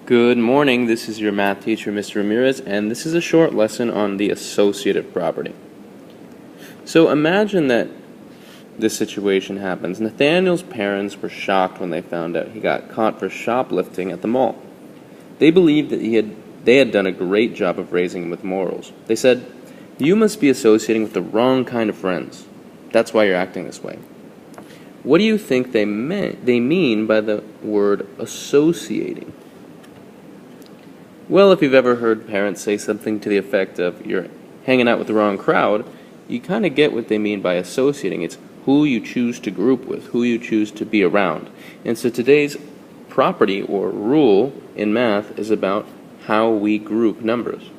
Good morning, this is your math teacher, Mr. Ramirez, and this is a short lesson on the associative property. So imagine that this situation happens. Nathaniel's parents were shocked when they found out he got caught for shoplifting at the mall. They believed that they had done a great job of raising him with morals. They said, "You must be associating with the wrong kind of friends. That's why you're acting this way." What do you think they mean by the word associating? Well, if you've ever heard parents say something to the effect of, "You're hanging out with the wrong crowd," you kind of get what they mean by associating. It's who you choose to group with, who you choose to be around. And so today's property or rule in math is about how we group numbers.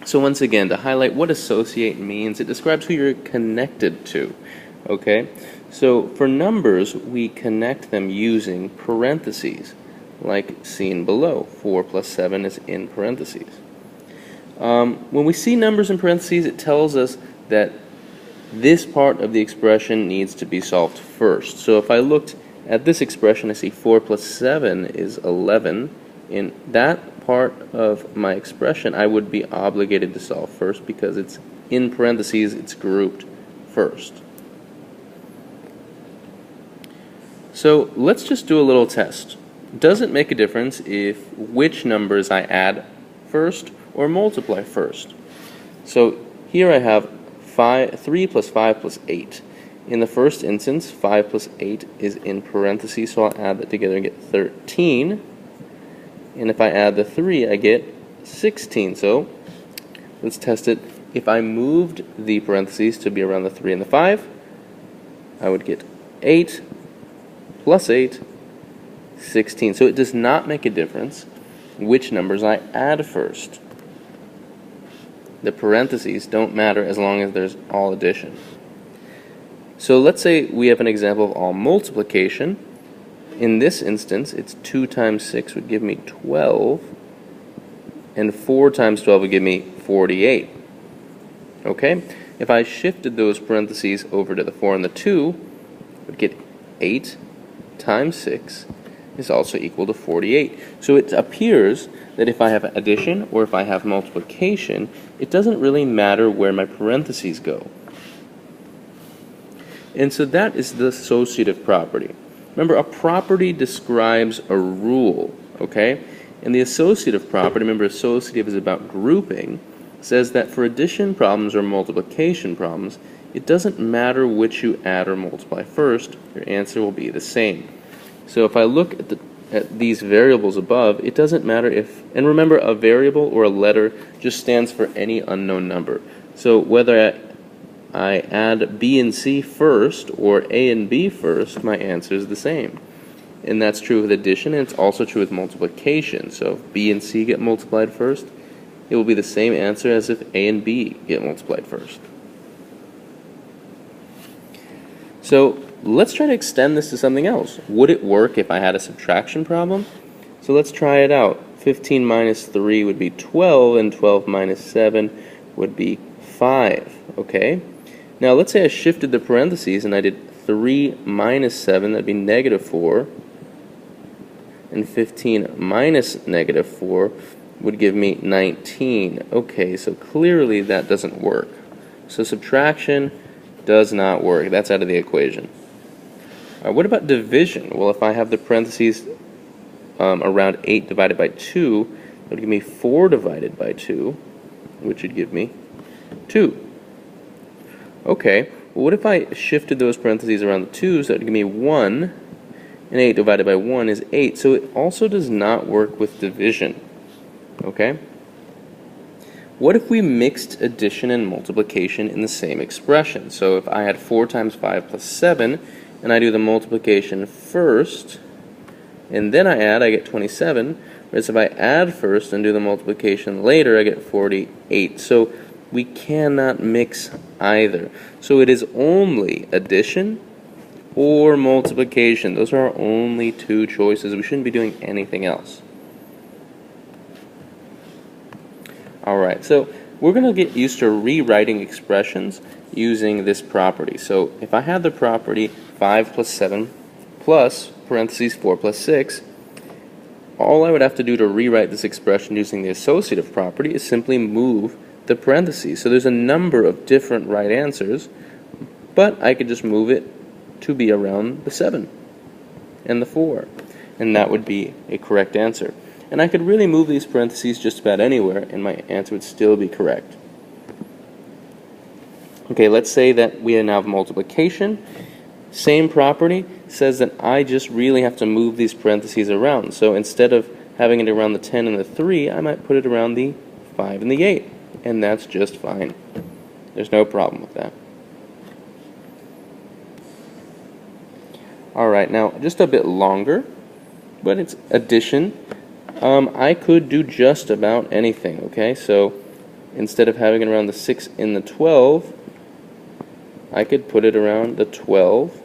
So once again, to highlight what associate means, it describes who you're connected to. Okay? So for numbers, we connect them using parentheses, like seen below. 4 plus 7 is in parentheses. When we see numbers in parentheses, it tells us that this part of the expression needs to be solved first. So if I looked at this expression, I see 4 plus 7 is 11. In that part of my expression, I would be obligated to solve first because it's in parentheses, it's grouped first. So let's just do a little test. Does it make a difference if which numbers I add first or multiply first? So here I have 3 plus 5 plus 8. In the first instance, 5 plus 8 is in parentheses, so I'll add that together and get 13. And if I add the 3, I get 16. So let's test it. If I moved the parentheses to be around the 3 and the 5, I would get 8 plus 8, 16. So it does not make a difference which numbers I add first. The parentheses don't matter as long as there's all addition. So let's say we have an example of all multiplication. In this instance, it's 2 times 6 would give me 12, and 4 times 12 would give me 48. Okay? If I shifted those parentheses over to the 4 and the 2, I would get 8 times 6 is also equal to 48. So it appears that if I have addition or if I have multiplication, it doesn't really matter where my parentheses go. And so that is the associative property. Remember, a property describes a rule, okay? And the associative property, remember associative is about grouping, says that for addition problems or multiplication problems, it doesn't matter which you add or multiply first, your answer will be the same. So if I look at these variables above, it doesn't matter if, and remember a variable or a letter just stands for any unknown number. So whether I add B and C first or A and B first, my answer is the same. And that's true with addition, and it's also true with multiplication. So if B and C get multiplied first, it will be the same answer as if A and B get multiplied first. So let's try to extend this to something else. Would it work if I had a subtraction problem? So let's try it out. 15 minus 3 would be 12, and 12 minus 7 would be 5. Okay? Now let's say I shifted the parentheses and I did 3 minus 7, that'd be negative 4. And 15 minus negative 4 would give me 19. Okay, so clearly that doesn't work. So subtraction does not work. That's out of the equation. What about division? Well, if I have the parentheses around 8 divided by 2, that would give me 4 divided by 2, which would give me 2. Okay, well, what if I shifted those parentheses around the 2s? That would give me 1, and 8 divided by 1 is 8. So it also does not work with division. Okay? What if we mixed addition and multiplication in the same expression? So if I had 4 times 5 plus 7, and I do the multiplication first, and then I add, I get 27. Whereas if I add first and do the multiplication later, I get 48. So we cannot mix either. So it is only addition or multiplication. Those are our only two choices. We shouldn't be doing anything else. Alright, so we're going to get used to rewriting expressions using this property. So if I had the property 5 plus 7 plus parentheses 4 plus 6, all I would have to do to rewrite this expression using the associative property is simply move the parentheses. So there's a number of different right answers, but I could just move it to be around the 7 and the 4, and that would be a correct answer. And I could really move these parentheses just about anywhere, and my answer would still be correct. Okay, let's say that we now have multiplication. Same property says that I just really have to move these parentheses around. So instead of having it around the 10 and the 3, I might put it around the 5 and the 8, and that's just fine. There's no problem with that. Alright, now just a bit longer, but it's addition. I could do just about anything, okay? So instead of having it around the 6 and the 12, I could put it around the 12,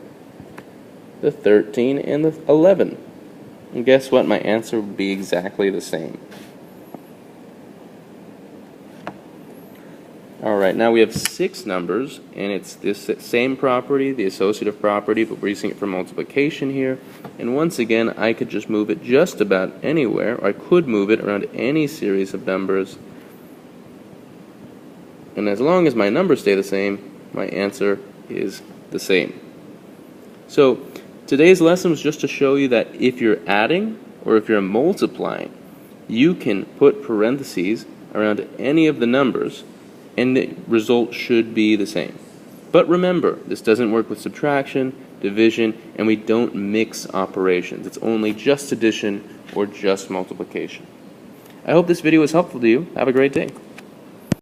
the 13, and the 11. And guess what? My answer would be exactly the same. Alright, now we have 6 numbers, and it's this same property, the associative property, but we're using it for multiplication here. And once again, I could just move it just about anywhere, or I could move it around any series of numbers. And as long as my numbers stay the same, my answer is the same. So today's lesson was just to show you that if you're adding or if you're multiplying, you can put parentheses around any of the numbers and the result should be the same. But remember, this doesn't work with subtraction, division, and we don't mix operations. It's only just addition or just multiplication. I hope this video was helpful to you. Have a great day.